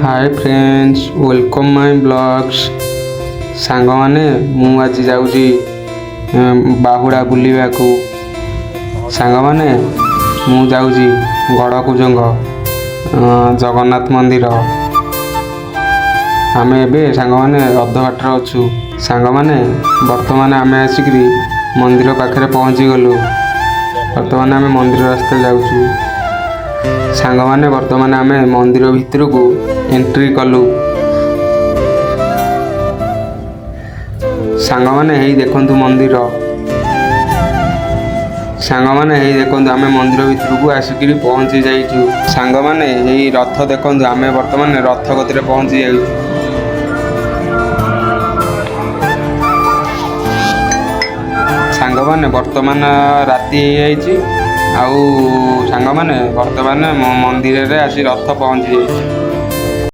Hi friends welcome my blogs सांग माने मु आज जाऊँगी बाहुड़ा बुलवा को सांग माने मु जाऊँगी गड़कुजंग जगन्नाथ मंदिर आमे एबे सांग माने अध बाटर अच्छु सांग माने वर्तमान आमे आसिकरी मंदिर पाखरे पहुँची गलु वर्तमान आमे मंदिर रास्ता जाऊँ सांग माने वर्तमान आमे मंदिर भितर को एंट्री कलु सांग माने हेई देखंतु मंदिर सांग माने हेई देखंतु आमे मंदिर भितर को आसिकरी पहुँची जाइछु सांग माने हेई रथ देखंतु आमे वर्तमान रथ गतिरे पहुँची जाइछु सांग माने वर्तमान राति आउ सांग माने वर्तमान मंदिर रे आसी रथ पहुँची जाइछु।